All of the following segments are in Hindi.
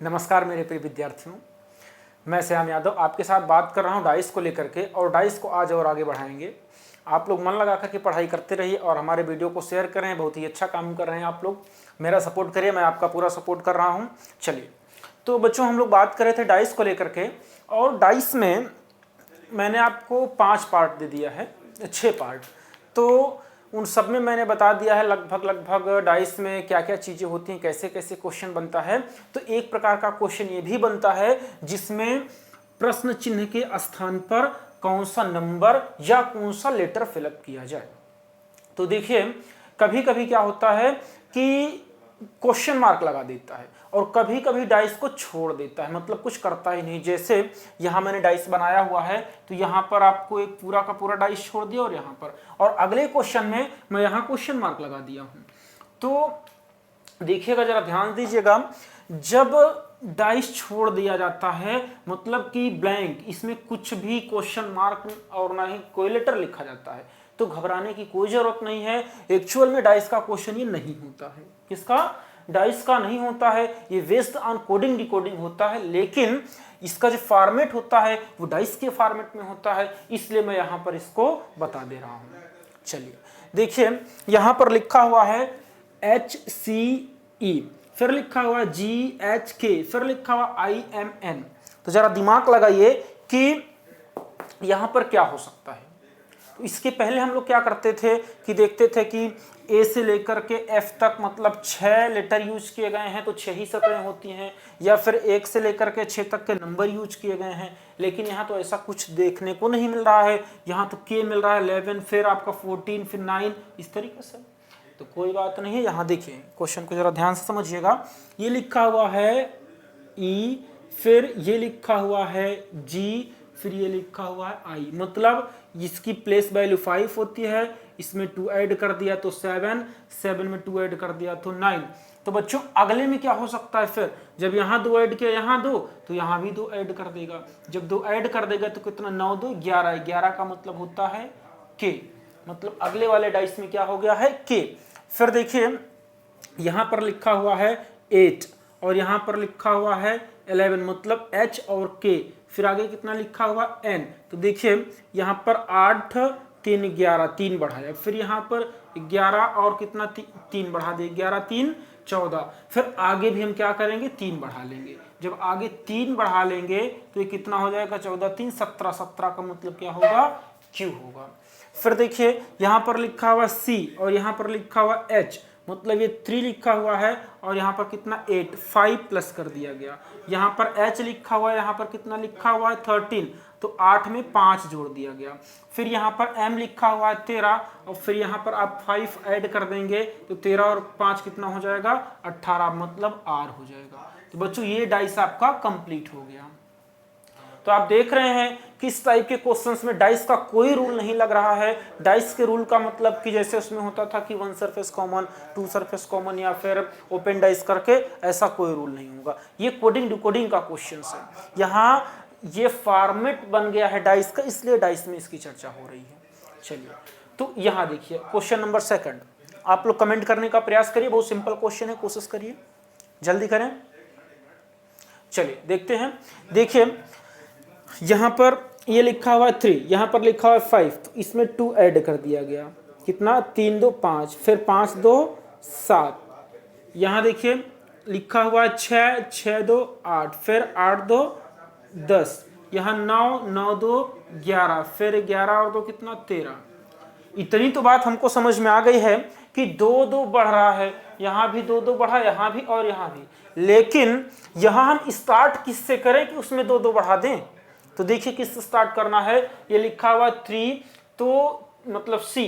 नमस्कार मेरे प्रिय विद्यार्थियों, मैं श्याम यादव आपके साथ बात कर रहा हूं डाइस को लेकर के। और डाइस को आज और आगे बढ़ाएंगे। आप लोग मन लगा करके पढ़ाई करते रहिए और हमारे वीडियो को शेयर करें। बहुत ही अच्छा काम कर रहे हैं आप लोग, मेरा सपोर्ट करिए, मैं आपका पूरा सपोर्ट कर रहा हूं। चलिए, तो बच्चों हम लोग बात कर रहे थे डाइस को लेकर के। और डाइस में मैंने आपको 5 पार्ट दे दिया है, 6 पार्ट। तो उन सब में मैंने बता दिया है लगभग डाइस में क्या क्या चीज़ें होती हैं, कैसे कैसे क्वेश्चन बनता है। तो एक प्रकार का क्वेश्चन ये भी बनता है जिसमें प्रश्न चिन्ह के स्थान पर कौन सा नंबर या कौन सा लेटर फिलअप किया जाए। तो देखिए, कभी कभी क्या होता है कि क्वेश्चन मार्क लगा देता है और कभी कभी डाइस को छोड़ देता है, मतलब कुछ करता ही नहीं। जैसे यहाँ मैंने डाइस बनाया हुआ है तो यहाँ पर आपको एक पूरा का पूरा डाइस छोड़ दिया और यहाँ पर, और अगले क्वेश्चन में मैं यहाँ क्वेश्चन मार्क लगा दिया हूँ। तो देखिएगा, जरा ध्यान दीजिएगा, जब डाइस छोड़ दिया जाता है मतलब कि ब्लैंक, इसमें कुछ भी क्वेश्चन मार्क और ना ही कोई लेटर लिखा जाता है, तो घबराने की कोई जरूरत नहीं है। एक्चुअल में डाइस का क्वेश्चन ये नहीं होता है। किसका? डाइस का नहीं होता है, ये बेस्ड ऑन कोडिंग डिकोडिंग होता है। लेकिन इसका जो फॉर्मेट होता है वो डाइस के फॉर्मेट में होता है, इसलिए मैं यहाँ पर इसको बता दे रहा हूँ। चलिए देखिए, यहाँ पर लिखा हुआ है HCE, फिर लिखा हुआ GHK, फिर लिखा हुआ IMN। तो जरा दिमाग लगाइए कि यहाँ पर क्या हो सकता है। तो इसके पहले हम लोग क्या करते थे कि देखते थे कि A से लेकर के F तक मतलब 6 लेटर यूज किए गए हैं तो 6 ही सतरें होती हैं, या फिर 1 से लेकर के 6 तक के नंबर यूज किए गए हैं। लेकिन यहाँ तो ऐसा कुछ देखने को नहीं मिल रहा है। यहाँ तो K मिल रहा है 11, फिर आपका 14, फिर 9, इस तरीके से। तो कोई बात नहीं है। यहाँ देखिए, क्वेश्चन को जरा ध्यान से समझिएगा। ये लिखा हुआ है E, फिर ये लिखा हुआ है G, फिर ये लिखा हुआ है I, मतलब इसकी प्लेस वैल्यू 5 होती है। इसमें 2 ऐड कर दिया तो 7, 7 में 2 ऐड कर दिया तो 9। तो बच्चों अगले में क्या हो सकता है, फिर जब यहाँ 2 ऐड किया, यहाँ 2, तो यहाँ भी 2 ऐड कर देगा। जब 2 ऐड कर देगा तो कितना, 9 2 11, 11 का मतलब होता है K, मतलब अगले वाले डाइस में क्या हो गया है K। फिर देखिए, यहाँ पर लिखा हुआ है 8 और यहाँ पर लिखा हुआ है 11, मतलब H और K। फिर आगे कितना लिखा हुआ N। तो देखिए यहाँ पर 8 3 11, 3 बढ़ाया, फिर यहाँ पर 11 और कितना 3 बढ़ा दिए, 11 3 14। फिर आगे भी हम क्या करेंगे, 3 बढ़ा लेंगे। जब आगे 3 बढ़ा लेंगे तो ये कितना हो जाएगा, 14 3 17, 17 का मतलब क्या होगा, Q होगा। फिर देखिए, यहाँ पर लिखा हुआ C और यहाँ पर लिखा हुआ H, मतलब ये 3 लिखा हुआ है और यहाँ पर कितना 8, 5 प्लस कर दिया गया। यहाँ पर H लिखा हुआ है, यहाँ पर कितना लिखा हुआ है 13, तो 8 में 5 जोड़ दिया गया। फिर यहाँ पर M लिखा हुआ है 13 और फिर यहाँ पर आप 5 ऐड कर देंगे तो 13 और 5 कितना हो जाएगा, 18, मतलब R हो जाएगा। तो बच्चों ये डाइस आपका कंप्लीट हो गया। तो आप देख रहे हैं कि इस टाइप के क्वेश्चंस में डाइस का कोई रूल नहीं लग रहा है। डाइस के रूल का मतलब कि जैसे उसमें होता था कि 1 सरफेस कॉमन, 2 सरफेस कॉमन, या फिर ओपन डाइस करके, ऐसा कोई रूल नहीं होगा। ये कोडिंग डिकोडिंग का क्वेश्चन है। यहाँ ये फॉर्मेट बन गया है डाइस का, इसलिए डाइस में इसकी चर्चा हो रही है। चलिए, तो यहाँ देखिए क्वेश्चन नंबर 2। आप लोग कमेंट करने का प्रयास करिए, बहुत सिंपल क्वेश्चन है, कोशिश करिए, जल्दी करें। चलिए देखते हैं। देखिए यहाँ पर ये लिखा हुआ है 3, यहाँ पर लिखा हुआ है 5, तो इसमें 2 ऐड कर दिया गया। कितना, 3 2 5, फिर 5 2 7। यहाँ देखिए लिखा हुआ है 6, 6 2 8, फिर 8 2 10, यहाँ 9 9 2 11, फिर 11 और 2 कितना 13। इतनी तो बात हमको समझ में आ गई है कि 2 2 बढ़ रहा है, यहाँ भी 2 2 बढ़ा, यहाँ भी और यहाँ भी। लेकिन यहाँ हम स्टार्ट किससे करें कि उसमें 2 2 बढ़ा दें। तो देखिए किससे स्टार्ट करना है। ये लिखा हुआ 3, तो मतलब C,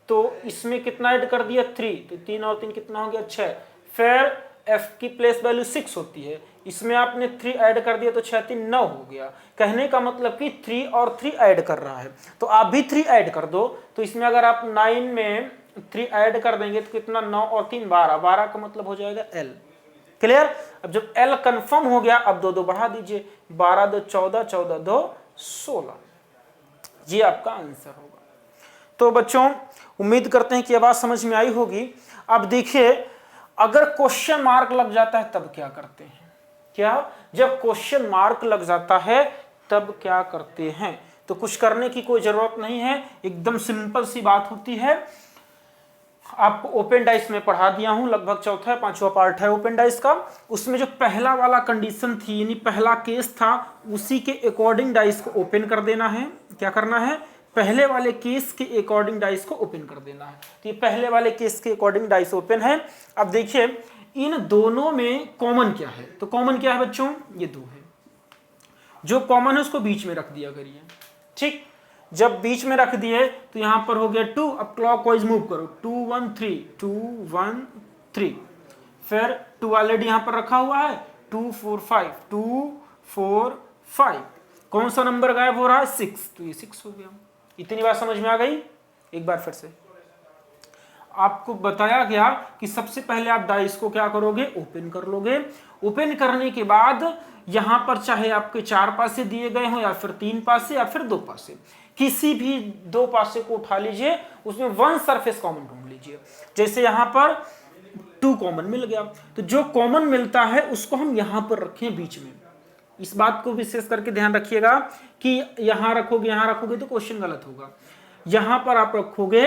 तो इसमें कितना ऐड कर दिया 3, तो 3 और 3 कितना हो गया 6। फिर F की प्लेस वैल्यू 6 होती है, इसमें आपने 3 ऐड कर दिया तो 6 3 9 हो गया। कहने का मतलब कि 3 और 3 ऐड कर रहा है, तो आप भी 3 ऐड कर दो। तो इसमें अगर आप 9 में 3 ऐड कर देंगे तो कितना, 9 और 3 12, 12 का मतलब हो जाएगा L। क्लियर। अब जब L कंफर्म हो गया, अब 2 2 बढ़ा दीजिए, 12 2 14, 14 2 16, ये आपका आंसर होगा। तो बच्चों उम्मीद करते हैं कि ये बात समझ में आई होगी। अब देखिए, अगर क्वेश्चन मार्क लग जाता है तब क्या करते हैं। क्या, जब क्वेश्चन मार्क लग जाता है तब क्या करते हैं। तो कुछ करने की कोई जरूरत नहीं है, एकदम सिंपल सी बात होती है। आपको ओपन डाइस में पढ़ा दिया हूं, लगभग चौथा या पांचवा पार्ट है ओपन डाइस का। उसमें जो पहला वाला कंडीशन थी, यानी पहला केस था, उसी के अकॉर्डिंग डाइस को ओपन कर देना है। क्या करना है, पहले वाले केस के अकॉर्डिंग डाइस को ओपन कर देना है। तो ये पहले वाले केस के अकॉर्डिंग डाइस ओपन है। अब देखिए इन दोनों में कॉमन क्या है, तो कॉमन क्या है बच्चों, ये 2 है। जो कॉमन है उसको बीच में रख दिया करिए। ठीक, जब बीच में रख दिए तो यहां पर हो गया 2। अब क्लॉकवाइज मूव करो, 2 1 3 2 1 3, फिर 2 ऑलरेडी यहां पर रखा हुआ है, 2 4 5 2 4 5, कौन सा नंबर गायब हो रहा है, 6, तो ये 6 हो गया। इतनी बात समझ में आ गई। एक बार फिर से आपको बताया गया कि सबसे पहले आप डाइस को क्या करोगे, ओपन कर लोगे। ओपन करने के बाद यहां पर चाहे आपके 4 पासे दिए गए हो या फिर 3 पासे या फिर 2 पासे, किसी भी 2 पासे को उठा लीजिए, उसमें 1 सरफेस कॉमन ढूंढ लीजिए। जैसे यहां पर 2 कॉमन मिल गया, तो जो कॉमन मिलता है उसको हम यहां पर रखें बीच में। इस बात को विशेष करके ध्यान रखिएगा कि यहां रखोगे तो क्वेश्चन गलत होगा। यहां पर आप रखोगे,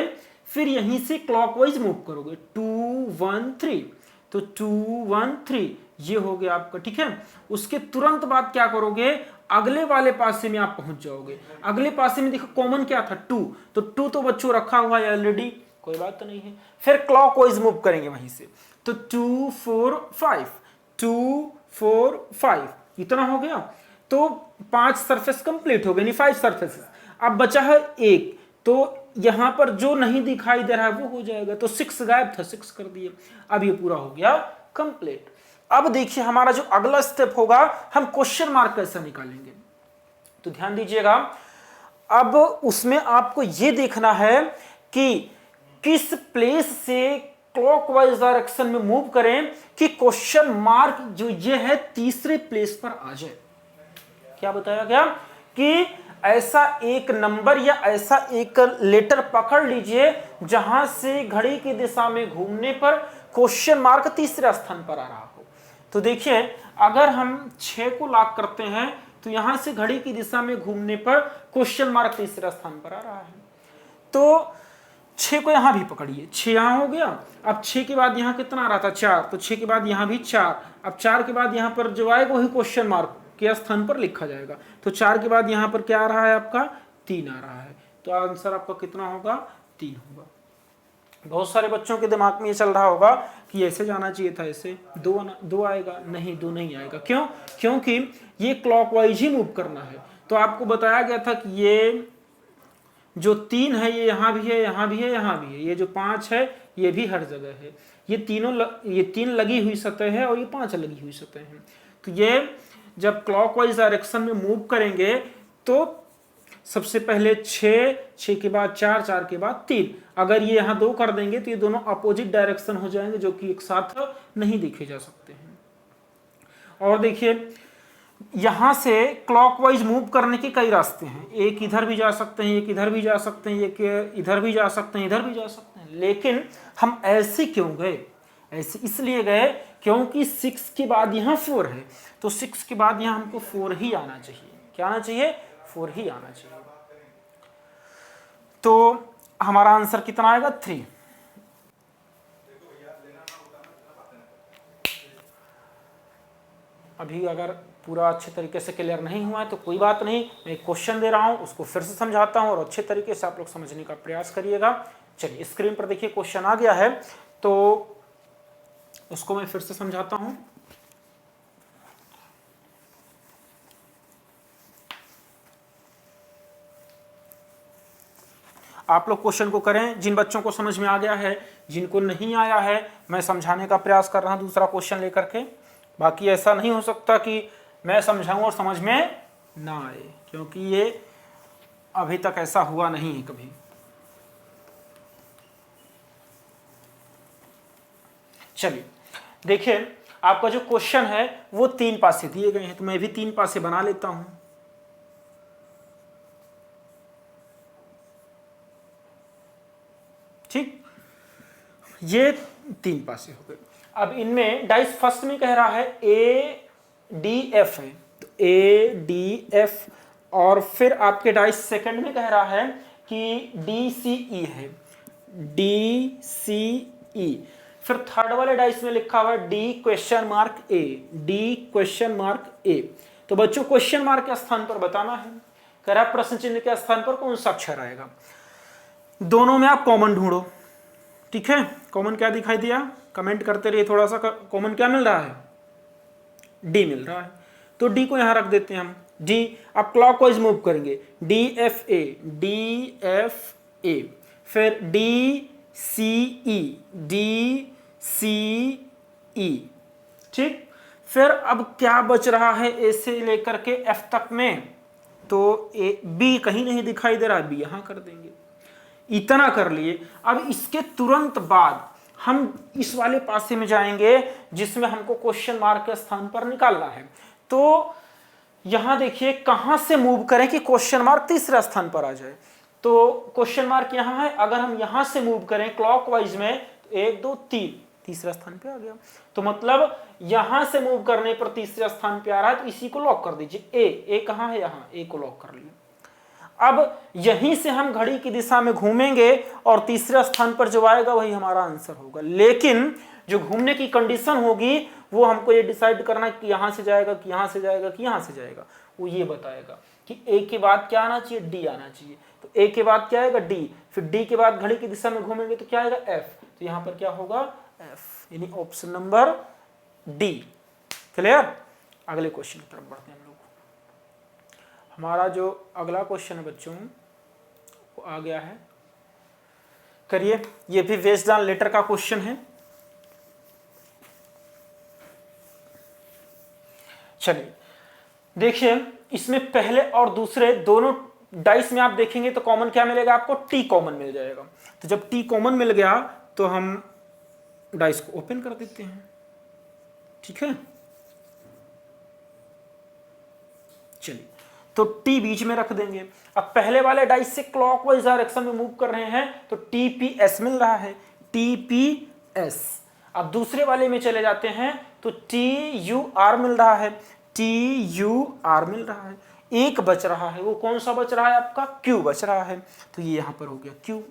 फिर यहीं से क्लॉकवाइज मूव करोगे, 2 1 3, तो 2 1 3 ये हो गया आपका। ठीक है, उसके तुरंत बाद क्या करोगे, अगले वाले पासे में आप पहुंच जाओगे। अगले पासे में देखो कॉमन क्या था, 2, तो 2 तो बच्चों रखा हुआ है ऑलरेडी, कोई बात तो नहीं है। फिर क्लॉकवाइज मूव करेंगे वहीं से, तो 2 4 5 2 4 5, इतना हो गया। तो 5 सरफेस कंप्लीट हो गए, यानी 5 सरफेस। अब बचा है 1, तो यहां पर जो नहीं दिखाई दे रहा है वो हो जाएगा, तो 6 गायब था, 6 कर दिए। अब ये पूरा हो गया कंप्लीट। अब देखिए हमारा जो अगला स्टेप होगा, हम क्वेश्चन मार्क कैसे निकालेंगे, तो ध्यान दीजिएगा। अब उसमें आपको यह देखना है कि किस प्लेस से क्लॉकवाइज डायरेक्शन में मूव करें कि क्वेश्चन मार्क जो ये है तीसरे प्लेस पर आ जाए। क्या बताया गया कि ऐसा एक नंबर या ऐसा एक लेटर पकड़ लीजिए जहां से घड़ी की दिशा में घूमने पर क्वेश्चन मार्क तीसरे स्थान पर आ रहा हो। तो देखिए अगर हम 6 को लॉक करते हैं तो यहां से घड़ी की दिशा में घूमने पर क्वेश्चन मार्क तीसरे स्थान पर आ रहा है। तो 6 को यहां भी पकड़िए, 6 यहां हो गया। अब 6 के बाद यहां कितना आ रहा था, 4, तो 6 के बाद यहां भी 4। अब 4 के बाद यहां पर जो आएगा वही क्वेश्चन मार्क के स्थान पर लिखा जाएगा। तो 4 के बाद यहां पर क्या आ रहा है आपका, 3 आ रहा है। तो आंसर आपका कितना होगा, 3 होगा। बहुत सारे बच्चों के दिमाग में ये चल रहा होगा कि ऐसे जाना चाहिए था, ऐसे 2 आएगा, नहीं 2 नहीं आएगा। क्यों, क्योंकि ये क्लॉकवाइज ही मूव करना है। तो आपको बताया गया था कि ये जो 3 है ये यहां भी है, यहां भी है, यहां भी है। ये जो 5 है ये भी हर जगह है। ये 3 लगी हुई सतह है और ये 5 लगी हुई सतह है। तो ये जब क्लॉकवाइज डायरेक्शन में मूव करेंगे तो सबसे पहले 6 के बाद 4, 4 के बाद 3। अगर ये यहां 2 कर देंगे तो ये दोनों अपोजिट डायरेक्शन हो जाएंगे, जो कि एक साथ नहीं देखे जा सकते हैं। और देखिए यहां से क्लॉकवाइज मूव करने के कई रास्ते हैं, एक इधर भी जा सकते हैं, एक इधर भी जा सकते हैं, एक इधर भी जा सकते हैं, इधर भी जा सकते हैं। लेकिन हम ऐसे क्यों गए, ऐसे इसलिए गए क्योंकि 6 के बाद यहाँ 4 है, तो 6 के बाद यहाँ हमको 4 ही आना चाहिए। क्या आना चाहिए, 4 ही आना चाहिए। तो हमारा आंसर कितना आएगा, 3। अभी अगर पूरा अच्छे तरीके से क्लियर नहीं हुआ है तो कोई बात नहीं, मैं एक क्वेश्चन दे रहा हूं उसको फिर से समझाता हूं और अच्छे तरीके से आप लोग समझने का प्रयास करिएगा। चलिए स्क्रीन पर देखिए क्वेश्चन आ गया है, तो उसको मैं फिर से समझाता हूं। आप लोग क्वेश्चन को करें, जिन बच्चों को समझ में आ गया है, जिनको नहीं आया है मैं समझाने का प्रयास कर रहा हूं दूसरा क्वेश्चन लेकर के। बाकी ऐसा नहीं हो सकता कि मैं समझाऊं और समझ में ना आए, क्योंकि ये अभी तक ऐसा हुआ नहीं है कभी। चलिए देखिए आपका जो क्वेश्चन है वो 3 पासे दिए गए हैं, तो मैं भी 3 पासे बना लेता हूं। ठीक, ये 3 पासे हो गए। अब इनमें डाइस फर्स्ट में कह रहा है A डी एफ है, तो ए डी एफ, और फिर आपके डाइस सेकंड में कह रहा है कि डी सी ई है, डी सी ई। फिर थर्ड वाले डाइस में लिखा हुआ है डी क्वेश्चन मार्क ए, डी क्वेश्चन मार्क ए। तो बच्चों क्वेश्चन मार्क के स्थान पर बताना है, कह रहा है प्रश्न चिन्ह के स्थान पर कौन सा अक्षर आएगा। दोनों में आप कॉमन ढूंढो, ठीक है। कॉमन क्या दिखाई दिया, कमेंट करते रहिए थोड़ा सा, कॉमन क्या मिल रहा है, डी मिल रहा है, तो डी को यहां रख देते हैं हम, डी। अब क्लॉकवाइज मूव करेंगे, D F A, D F A, फिर डी सी ई, डी सी ई, ठीक। फिर अब क्या बच रहा है ए से लेकर के एफ तक में, तो ए बी कहीं नहीं दिखाई दे रहा है, बी यहां कर देंगे, इतना कर लिए। अब इसके तुरंत बाद हम इस वाले पासे में जाएंगे जिसमें हमको क्वेश्चन मार्क के स्थान पर निकालना है। तो यहां देखिए कहां से मूव करें कि क्वेश्चन मार्क तीसरा स्थान पर आ जाए। तो क्वेश्चन मार्क यहां है, अगर हम यहां से मूव करें क्लॉकवाइज में, तो 1 2 3 तीसरा स्थान पे आ गया। तो मतलब यहां से मूव करने पर तीसरा स्थान पे आ रहा है, तो इसी को लॉक कर दीजिए। ए कहां है, यहां, ए को लॉक कर लिया। अब यहीं से हम घड़ी की दिशा में घूमेंगे और तीसरे स्थान पर जो आएगा वही हमारा आंसर होगा। लेकिन जो घूमने की कंडीशन होगी वो हमको ये डिसाइड करना है कि यहां से जाएगा कि यहां से जाएगा कि यहां से जाएगा। वो ये बताएगा कि ए के बाद क्या आना चाहिए, डी आना चाहिए। तो ए के बाद क्या आएगा, डी, फिर डी के बाद घड़ी की दिशा में घूमेंगे तो क्या आएगा, एफ। तो यहां पर क्या होगा, एफ, यानी ऑप्शन नंबर डी। क्लियर। अगले क्वेश्चन की तरफ बढ़ते हैं हम लोग। हमारा जो अगला क्वेश्चन है बच्चों वो आ गया है, करिए। ये भी बेस्ड ऑन लेटर का क्वेश्चन है। चलिए देखिए, इसमें पहले और दूसरे दोनों डाइस में आप देखेंगे तो कॉमन क्या मिलेगा आपको, टी कॉमन मिल जाएगा। तो जब टी कॉमन मिल गया तो हम डाइस को ओपन कर देते हैं, ठीक है। चलिए, तो टी बीच में रख देंगे। अब पहले वाले डाइस से क्लॉकवाइज डायरेक्शन में मूव कर रहे हैं तो टीपीएस मिल रहा है, टीपीएस। अब दूसरे वाले में चले जाते हैं तो टीयूआर मिल रहा है, टीयूआर मिल रहा है। एक बच रहा है, वो कौन सा बच रहा है आपका, क्यू बच रहा है। तो ये यहां पर हो गया क्यू।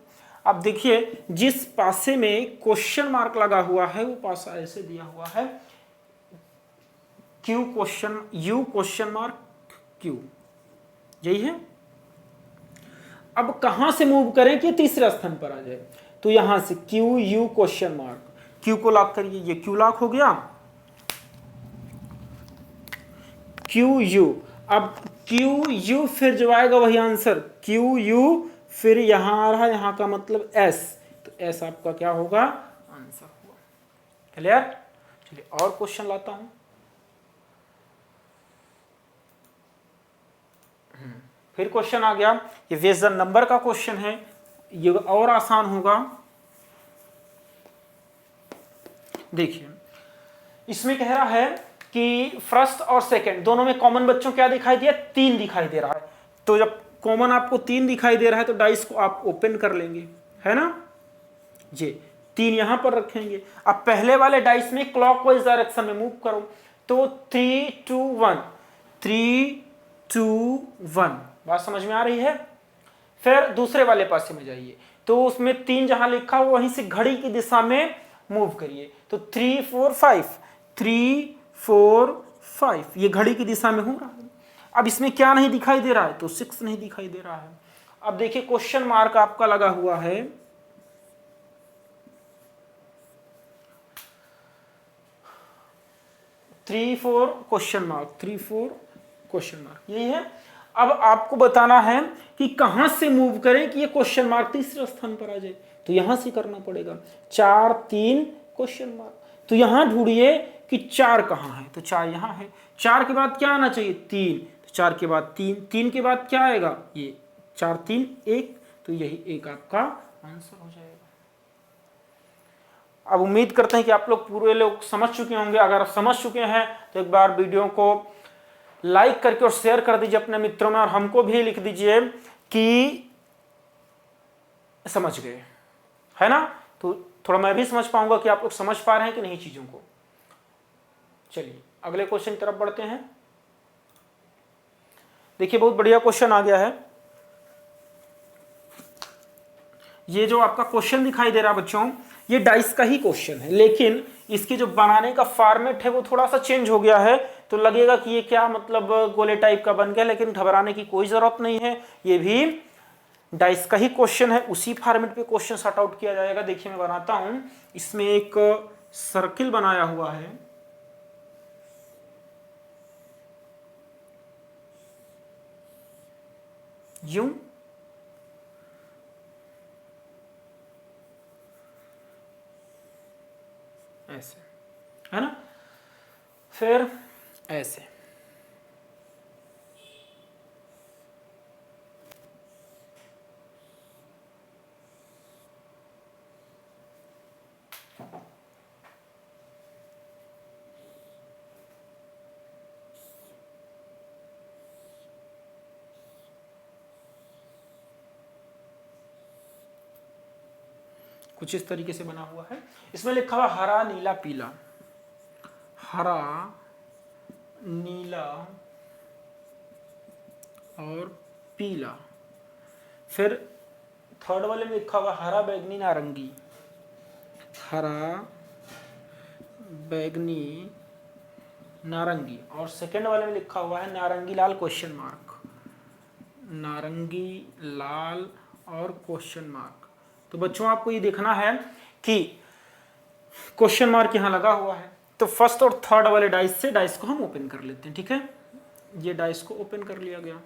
अब देखिए जिस पासे में क्वेश्चन मार्क लगा हुआ है वो पासा ऐसे दिया हुआ है, Q question, you question mark Q, यही है। अब कहां से मूव करें कि तीसरे स्थान पर आ जाए, तो यहां से Q U question mark, Q को लॉक करिए, ये क्यू लॉक हो गया, क्यू यू। अब क्यू यू फिर जो आएगा वही आंसर, क्यू यू, फिर यहां आ रहा है, यहां का मतलब एस, तो एस आपका क्या होगा, आंसर होगा। क्लियर। चलिए और क्वेश्चन लाता हूं। फिर क्वेश्चन आ गया, ये वेजन नंबर का क्वेश्चन है, ये और आसान होगा। देखिए इसमें कह रहा है कि फर्स्ट और सेकंड दोनों में कॉमन बच्चों क्या दिखाई दिया, 3 दिखाई दे रहा है। तो जब कॉमन आपको 3 दिखाई दे रहा है तो डाइस को आप ओपन कर लेंगे, है ना, ये 3 यहां पर रखेंगे। अब पहले वाले डाइस में क्लॉकवाइज डायरेक्शन में मूव करो, तो 3 2 1, 3 2 1, बात समझ में आ रही है। फिर दूसरे वाले पासे में जाइए, तो उसमें 3 जहां लिखा हो वहीं से घड़ी की दिशा में मूव करिए, तो 3 4 5, 3 4 5, ये घड़ी की दिशा में हो रहा है। अब इसमें क्या नहीं दिखाई दे रहा है, तो 6 नहीं दिखाई दे रहा है। अब देखिए क्वेश्चन मार्क आपका लगा हुआ है, three four question mark, 3 4 question mark, यही है। अब आपको बताना है कि कहां से मूव करें कि ये क्वेश्चन मार्क तीसरे स्थान पर आ जाए, तो यहां से करना पड़ेगा, 4 3 क्वेश्चन मार्क। तो यहां ढूंढिए कि 4 कहां है, तो 4 यहां है। 4 के बाद क्या आना चाहिए, 3, तो 4 के बाद 3, 3 के बाद क्या आएगा, ये 4 3 1, तो यही एक आपका आंसर हो जाएगा। अब उम्मीद करते हैं कि आप लोग पूरे लोग समझ चुके होंगे। अगर आप समझ चुके हैं तो एक बार वीडियो को लाइक करके और शेयर कर दीजिए अपने मित्रों में, और हमको भी लिख दीजिए कि समझ गए, है ना। तो थोड़ा मैं भी समझ पाऊंगा कि आप लोग समझ पा रहे हैं कि नहीं चीजों को। चलिए अगले क्वेश्चन की तरफ बढ़ते हैं। देखिए बहुत बढ़िया क्वेश्चन आ गया है। ये जो आपका क्वेश्चन दिखाई दे रहा है बच्चों, ये डाइस का ही क्वेश्चन है, लेकिन इसके जो बनाने का फॉर्मेट है वो थोड़ा सा चेंज हो गया है। तो लगेगा कि ये क्या मतलब गोले टाइप का बन गया, लेकिन घबराने की कोई जरूरत नहीं है। ये भी डाइस का ही क्वेश्चन है, उसी फॉर्मेट पे क्वेश्चन सॉर्ट आउट किया जाएगा। देखिए मैं बनाता हूं, इसमें एक सर्किल बनाया हुआ है, यूं, ऐसे, है ना, फिर ऐसे, कुछ इस तरीके से बना हुआ है। इसमें लिखा हुआ हरा नीला पीला, हरा नीला और पीला। फिर थर्ड वाले में लिखा हुआ हरा बैगनी नारंगी, हरा बैगनी नारंगी। और सेकंड वाले में लिखा हुआ है नारंगी लाल क्वेश्चन मार्क, नारंगी लाल और क्वेश्चन मार्क। तो बच्चों आपको ये देखना है कि क्वेश्चन मार्क यहां लगा हुआ है। तो फर्स्ट और थर्ड वाले डाइस से डाइस को हम ओपन कर लेते हैं, ठीक है। ये डाइस को ओपन कर लिया गया।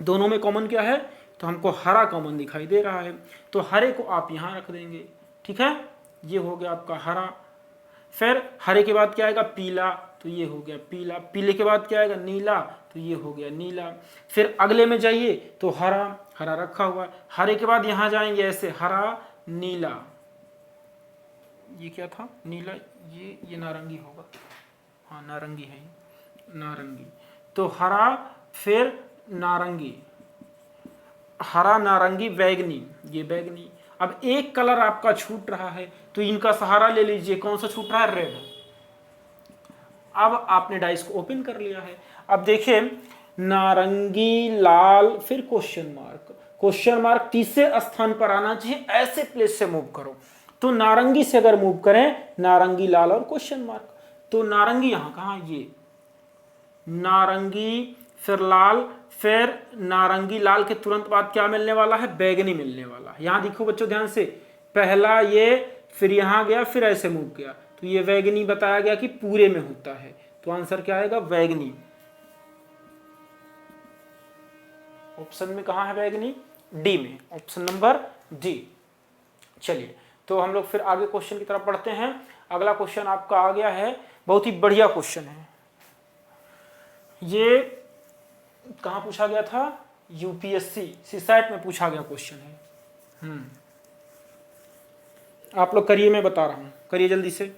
दोनों में कॉमन क्या है, तो हमको हरा कॉमन दिखाई दे रहा है, तो हरे को आप यहां रख देंगे, ठीक है। ये हो गया आपका हरा। फिर हरे के बाद क्या आएगा, पीला, तो ये हो गया पीला। पीले के बाद क्या आएगा, नीला, तो ये हो गया नीला। फिर अगले में जाइए तो हरा, हरा रखा हुआ। हरे के बाद यहां जाएंगे ऐसे, हरा नीला, ये क्या था, नीला, ये नारंगी होगा, हाँ नारंगी है, नारंगी। तो हरा, फिर नारंगी, हरा नारंगी बैगनी, ये बैगनी। अब एक कलर आपका छूट रहा है, तो इनका सहारा ले लीजिए। कौन सा छूट रहा है, रेड। अब आपने डाइस को ओपन कर लिया है। अब देखिए नारंगी लाल, फिर क्वेश्चन मार्क, क्वेश्चन मार्क तीसरे स्थान पर आना चाहिए, ऐसे प्लेस से मूव करो। तो नारंगी से अगर मूव करें, नारंगी लाल और क्वेश्चन मार्क, तो नारंगी यहां कहां, ये नारंगी, फिर लाल, फिर नारंगी लाल के तुरंत बाद क्या मिलने वाला है, बैगनी मिलने वाला है। यहां देखो बच्चों ध्यान से, पहला ये, फिर यहां गया, फिर ऐसे मूव किया, तो ये बैगनी बताया गया कि पूरे में होता है। तो आंसर क्या आएगा, बैगनी। ऑप्शन में कहां है बैगनी, डी में, ऑप्शन नंबर डी। चलिए तो हम लोग फिर आगे क्वेश्चन की तरफ बढ़ते हैं। अगला क्वेश्चन आपका आ गया है, बहुत ही बढ़िया क्वेश्चन है। ये कहां पूछा गया था, यूपीएससी सीसैट में पूछा गया क्वेश्चन है। आप लोग करिए, मैं बता रहा हूं, करिए जल्दी से।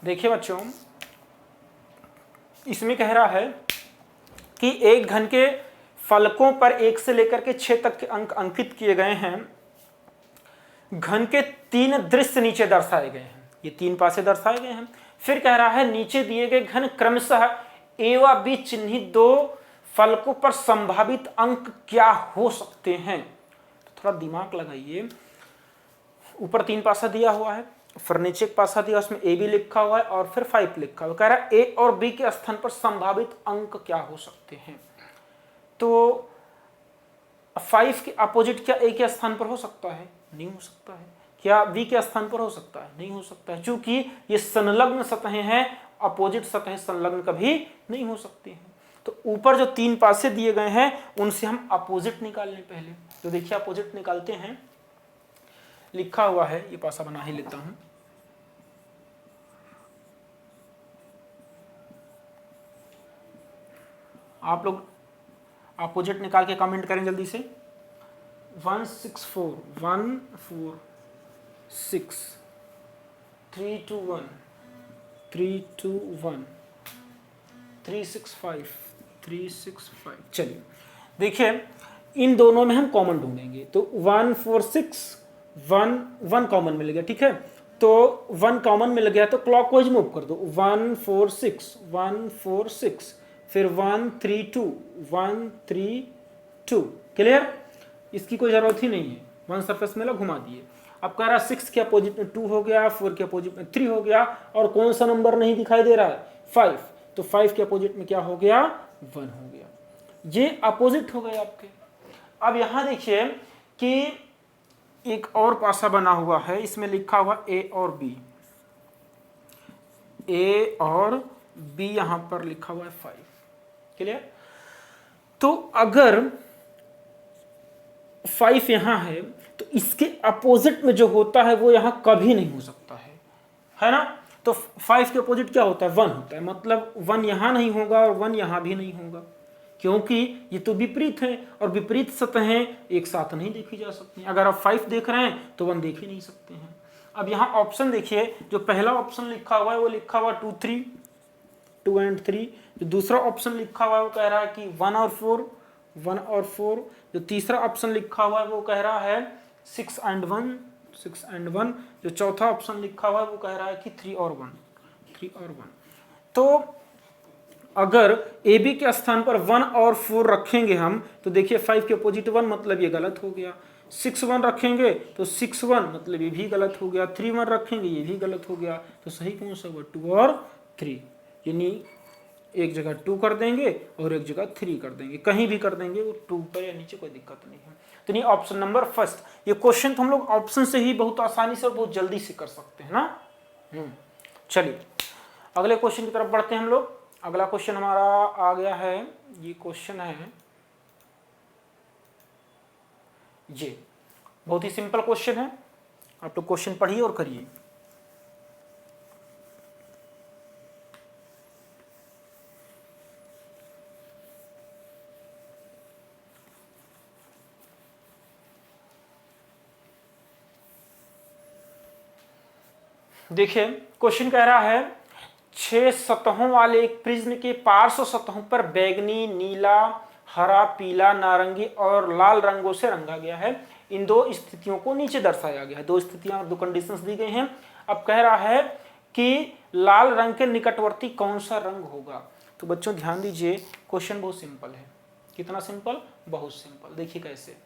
देखिए बच्चों, इसमें कह रहा है कि एक घन के फलकों पर 1 से लेकर के 6 तक के अंक अंकित किए गए हैं। घन के 3 दृश्य नीचे दर्शाए गए हैं, ये 3 पासे दर्शाए गए हैं। फिर कह रहा है नीचे दिए गए घन क्रमशः ए व बी चिन्हित 2 फलकों पर संभावित अंक क्या हो सकते हैं। तो थोड़ा दिमाग लगाइए। ऊपर 3 पासा दिया हुआ है, फिर नीचे एक पासा दिया, उसमें ए बी लिखा हुआ है और फिर 5 लिखा हुआ है। कह रहा है ए और बी के स्थान पर संभावित अंक क्या हो सकते हैं। तो 5 के अपोजिट क्या ए के स्थान पर हो सकता है, नहीं हो सकता है। क्या बी के स्थान पर हो सकता है, नहीं हो सकता है, क्योंकि ये संलग्न सतहें हैं, अपोजिट सतहें संलग्न कभी नहीं हो सकती हैं। तो ऊपर जो 3 पासे दिए गए हैं उनसे हम अपोजिट निकाल लें पहले। तो देखिए अपोजिट निकालते हैं, लिखा हुआ है, ये पासा बना ही लेता हूं। आप लोग अपोजिट निकाल के कमेंट करें जल्दी से। 164 1 4 6 3 2 1 321 365 चलिए देखिए इन दोनों में हम कॉमन ढूंढेंगे तो 146 1 कॉमन मिल गया ठीक है तो 1 कॉमन मिल गया तो क्लॉकवाइज मूव कर दो 146 फिर 132 क्लियर इसकी कोई जरूरत ही नहीं है वन सरफेस में घुमा दिए अब कह रहा है 6 के अपोजिट में 2 हो गया 4 के अपोजिट में 3 हो गया और कौन सा नंबर नहीं दिखाई दे रहा है 5 तो 5 के अपोजिट में क्या हो गया 1 हो गया ये अपोजिट हो गए आपके अब यहां देखिए कि एक और पासा बना हुआ है इसमें लिखा हुआ A और B यहां पर लिखा हुआ है 5 क्लियर तो अगर 5 यहां है तो इसके अपोजिट में जो होता है वो यहां कभी नहीं हो सकता है ना तो 5 के अपोजिट क्या होता है 1 होता है मतलब 1 यहां नहीं होगा और 1 यहां भी नहीं होगा क्योंकि ये तो विपरीत है और विपरीत सतहें एक साथ नहीं देखी जा सकती अगर आप 5 देख रहे हैं तो 1 देख ही नहीं सकते हैं अब यहाँ ऑप्शन देखिए जो पहला ऑप्शन लिखा हुआ है वो लिखा हुआ 2 and 3 जो दूसरा ऑप्शन लिखा हुआ है वो कह रहा है कि 1 और 4 जो तीसरा ऑप्शन लिखा हुआ है वो कह रहा है 6 and 1 जो चौथा ऑप्शन लिखा हुआ है वो कह रहा है कि 3 और 1 तो अगर ए बी के स्थान पर 1 और 4 रखेंगे हम तो देखिए 5 के अपोजिट 1 मतलब ये गलत हो गया 6 1 रखेंगे तो 6 1 मतलब ये भी गलत हो गया 3 1 रखेंगे ये भी गलत हो गया तो सही कौन सा हुआ 2 और 3 यानी एक जगह 2 कर देंगे और एक जगह 3 कर देंगे कहीं भी कर देंगे वो 2 पर या नीचे कोई दिक्कत नहीं है तो नहीं ऑप्शन नंबर फर्स्ट ये क्वेश्चन तो हम लोग ऑप्शन से ही बहुत आसानी से और बहुत जल्दी से कर सकते हैं ना चलिए अगले क्वेश्चन की तरफ बढ़ते हैं हम लोग अगला क्वेश्चन हमारा आ गया है ये क्वेश्चन है ये बहुत ही सिंपल क्वेश्चन है आप लोग क्वेश्चन पढ़िए और करिए देखिए क्वेश्चन कह रहा है 6 सतहों वाले एक प्रिज्म के पार्श्व सतहों पर बैंगनी नीला हरा पीला नारंगी और लाल रंगों से रंगा गया है इन दो स्थितियों को नीचे दर्शाया गया है दो स्थितियां दो कंडीशंस दी गई हैं अब कह रहा है कि लाल रंग के निकटवर्ती कौन सा रंग होगा तो बच्चों ध्यान दीजिए क्वेश्चन बहुत सिंपल है कितना सिंपल बहुत सिंपल देखिए कैसे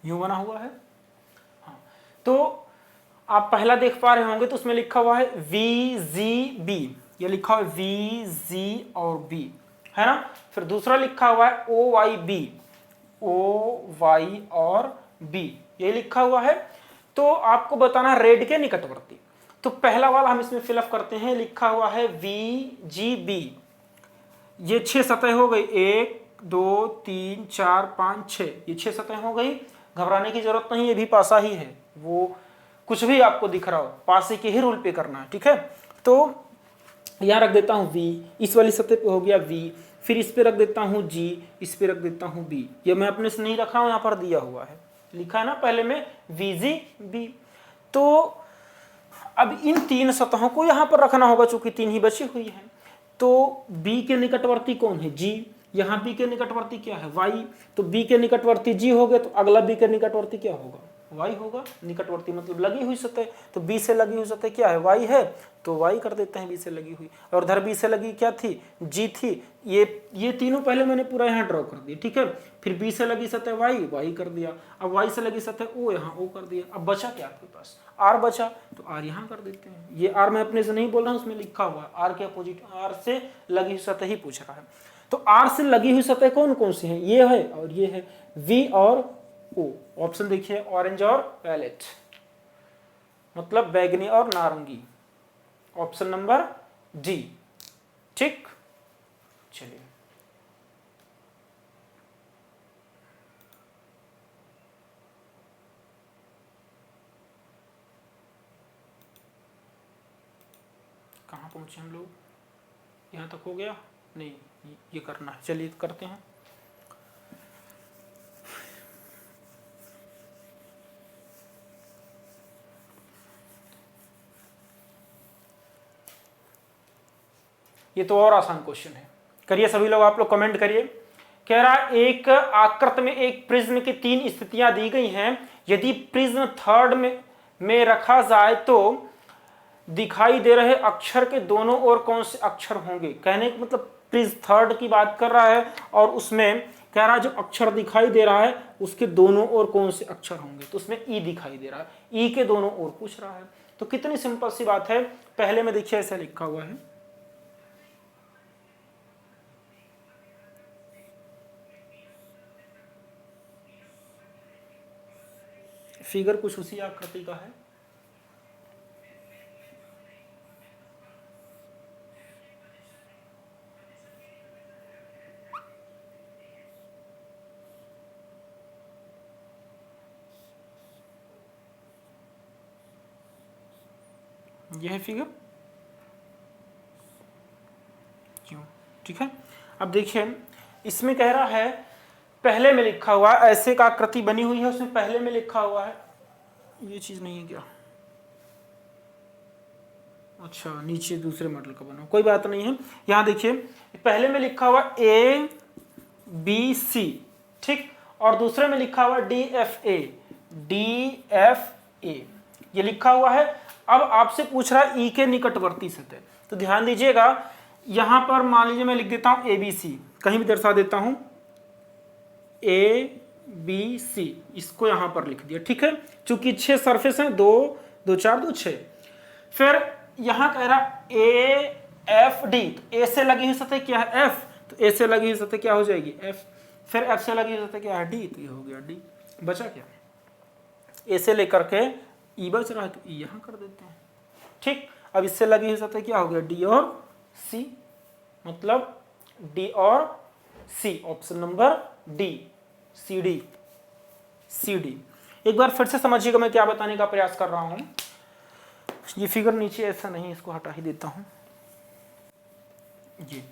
यूं बना हुआ है हाँ तो आप पहला देख पा रहे होंगे तो उसमें लिखा हुआ है VGB ये लिखा हुआ है VG और B है ना फिर दूसरा लिखा हुआ है OYB OY और B ये लिखा हुआ है तो आपको बताना रेड के निकटवर्ती तो पहला वाला हम इसमें फिलअप करते हैं लिखा हुआ है VGB ये 6 सतह हो गई 1 2 3 4 5 6 ये 6 सतह हो गई घबराने की जरूरत नहीं ये भी पासा ही है वो कुछ भी आपको दिख रहा हो पासे के ही रूल पे करना है ठीक है तो यहां रख देता हूं V इस वाली सतह पे हो गया V फिर इस पे रख देता हूं G इस पे रख देता हूं B ये मैं अपने से नहीं रख रहा हूं यहां पर दिया हुआ है लिखा है ना पहले में VGB तो अब इन 3 सतहों को यहां पर रखना होगा चूंकि 3 ही बची हुई है तो B के निकटवर्ती कौन है G यहाँ B के निकटवर्ती क्या है Y तो B के निकटवर्ती G हो गए तो अगला B के निकटवर्ती क्या होगा Y होगा निकटवर्ती मतलब लगी हुई सतह तो B से लगी हुई सतह क्या है Y है तो Y कर देते हैं B से लगी हुई और उधर B से लगी क्या थी G थी ये तीनों पहले मैंने पूरा यहाँ ड्रॉ कर दिया ठीक है फिर B से लगी सतह Y कर दिया अब Y से लगी सतह O यहाँ O कर दिया अब बचा क्या आपके पास R बचा तो R यहाँ कर देते हैं ये R मैं अपने से नहीं बोल रहा हूँ उसमें लिखा हुआ R के अपोजिट R से लगी हुई सतह ही पूछ रहा है तो R से लगी हुई सतह कौन कौन सी है ये है और ये है V और O ऑप्शन देखिए ऑरेंज और वायलेट मतलब बैगनी और नारंगी ऑप्शन नंबर डी ठीक चलिए पहुंचे हम लोग? यहाँ तक हो गया? नहीं, ये करना है, चलिए करते हैं। ये तो और आसान क्वेश्चन है, करिए सभी लोग, आप लोग कमेंट करिए। कह रहा है एक आकृति में एक प्रिज्म की 3 स्थितियां दी गई हैं, यदि प्रिज्म थर्ड में रखा जाए तो दिखाई दे रहे अक्षर के दोनों ओर कौन से अक्षर होंगे। कहने का मतलब प्रिज्म थर्ड की बात कर रहा है और उसमें कह रहा है जो अक्षर दिखाई दे रहा है उसके दोनों ओर कौन से अक्षर होंगे, तो उसमें ई दिखाई दे रहा है, ई के दोनों ओर पूछ रहा है। तो कितनी सिंपल सी बात है, पहले में देखिए ऐसा लिखा हुआ है, फिगर कुछ उसी आकृति का है। यह है फिगर, क्यों? ठीक है, अब देखिए इसमें कह रहा है पहले में लिखा हुआ ऐसे का आकृति बनी हुई है, उसमें पहले में लिखा हुआ है, ये चीज नहीं है क्या? अच्छा, नीचे दूसरे मॉडल का बना, कोई बात नहीं है। यहां देखिए पहले में लिखा हुआ ए बी सी, ठीक, और दूसरे में लिखा हुआ डी एफ ए, ये लिखा हुआ है। अब आपसे पूछ रहा है ई के निकटवर्ती सतह, तो ध्यान दीजिएगा यहां पर मान लीजिए मैं लिख देता हूं ए बी सी, कहीं भी दर्शा देता हूं ए बी सी, इसको यहां पर लिख दिया, ठीक है, चूंकि 6 सरफेस हैं, 2 2 4 2 6। फिर यहां कह रहा ए एफ डी, तो ए से लगी हुई सतह क्या है? एफ, तो ए से लगी हुई सतह क्या हो जाएगी? एफ। फिर एफ से लगी हुई सतह क्या है? डी, तो ये हो गया डी। बचा क्या? ए से लेकर के ई बच रहा है, तो ई यहां कर देते हैं, ठीक। अब इससे लगी हुई सतह क्या हो गया? डी और सी, मतलब डी और C, option number D, C D, C D. एक बार फिर से समझिएगा मैं क्या बताने का प्रयास कर रहा हूं। ये फिगर नीचे ऐसा नहीं, इसको हटा ही देता हूं। ये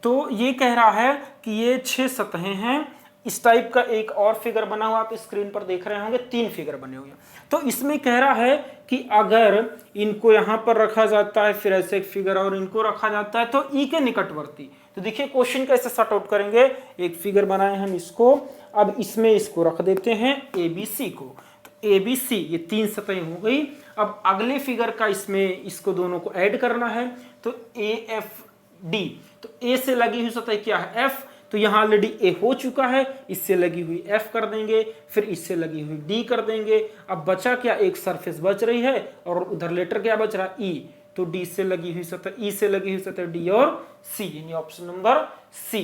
तो ये कह रहा है कि ये 6 सतहें हैं, इस टाइप का एक और फिगर बना हुआ आप स्क्रीन पर देख रहे होंगे, 3 फिगर बने हुए हैं। तो इसमें कह रहा है कि अगर इनको यहां पर रखा जाता है, फिर ऐसे एक फिगर और इनको रखा जाता है, तो ई के निकटवर्ती, तो देखिए क्वेश्चन कैसे सॉर्ट आउट करेंगे। एक फिगर बनाए हम इसको, अब इसमें इसको रख देते हैं ए बी सी को, तो ए बी सी ये 3 सतहें हो गई। अब अगले फिगर का इसमें इसको दोनों को ऐड करना है, तो ए एफ डी, तो ए से लगी हुई सतह क्या है? एफ, तो यहां ऑलरेडी ए हो चुका है, इससे लगी हुई एफ कर देंगे, फिर इससे लगी हुई डी कर देंगे। अब बचा क्या? एक सरफेस बच रही है और उधर लेटर क्या बच रहा है? ई, तो डी से लगी हुई सतह, ई से लगी हुई सतह डी और सी, यानी ऑप्शन नंबर सी।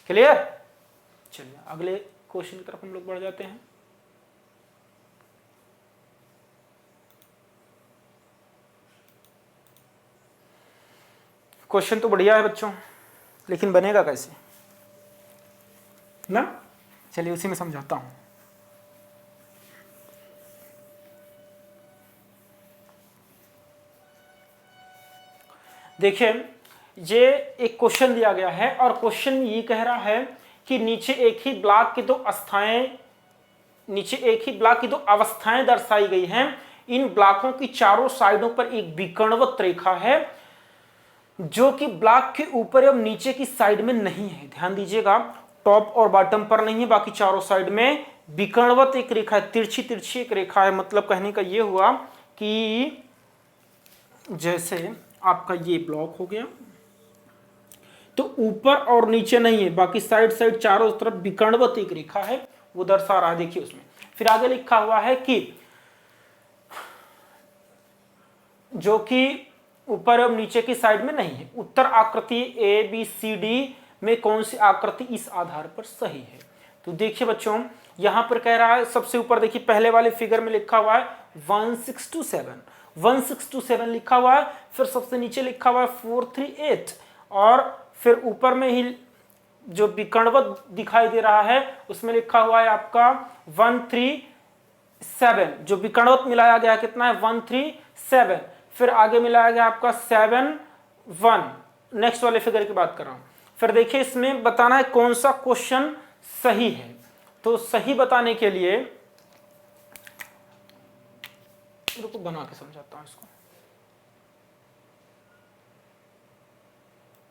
क्लियर? चलिए अगले क्वेश्चन की तरफ हम लोग बढ़ जाते हैं। क्वेश्चन तो बढ़िया है बच्चों, लेकिन बनेगा कैसे ना? चलिए उसी में समझाता हूं। देखिए ये एक क्वेश्चन दिया गया है और क्वेश्चन ये कह रहा है कि नीचे एक ही ब्लॉक की दो अवस्थाएं दर्शाई गई हैं। इन ब्लॉकों की चारों साइडों पर एक विकर्णवत रेखा है जो कि ब्लॉक के ऊपर एवं नीचे की साइड में नहीं है। ध्यान दीजिएगा, टॉप और बॉटम पर नहीं है, बाकी चारों साइड में विकर्णवत एक रेखा है, तिरछी तिरछी एक रेखा है। मतलब कहने का ये हुआ कि जैसे आपका ये ब्लॉक हो गया, तो ऊपर और नीचे नहीं है, बाकी साइड साइड चारों तरफ विकर्णवत एक रेखा है, वो दर्शा रहा है। देखिए उसमें फिर आगे लिखा हुआ है कि जो कि ऊपर और नीचे की साइड में नहीं है। उत्तर आकृति ए बी सी डी में कौन सी आकृति इस आधार पर सही है? तो देखिए बच्चों, यहां पर कह रहा है सबसे ऊपर देखिए पहले वाले फिगर में लिखा हुआ है 1627 लिखा हुआ है, फिर सबसे नीचे लिखा हुआ है 438 और फिर ऊपर में ही जो विकर्णवत दिखाई दे रहा है उसमें लिखा हुआ है आपका 7, जो विकर्णवत मिलाया गया कितना है 1 3 7, फिर आगे मिलाया गया आपका 7 1। नेक्स्ट वाले फिगर की बात कर रहा हूं। फिर देखिए इसमें बताना है कौन सा क्वेश्चन सही है। तो सही बताने के लिए रुको बना के समझाता हूं इसको।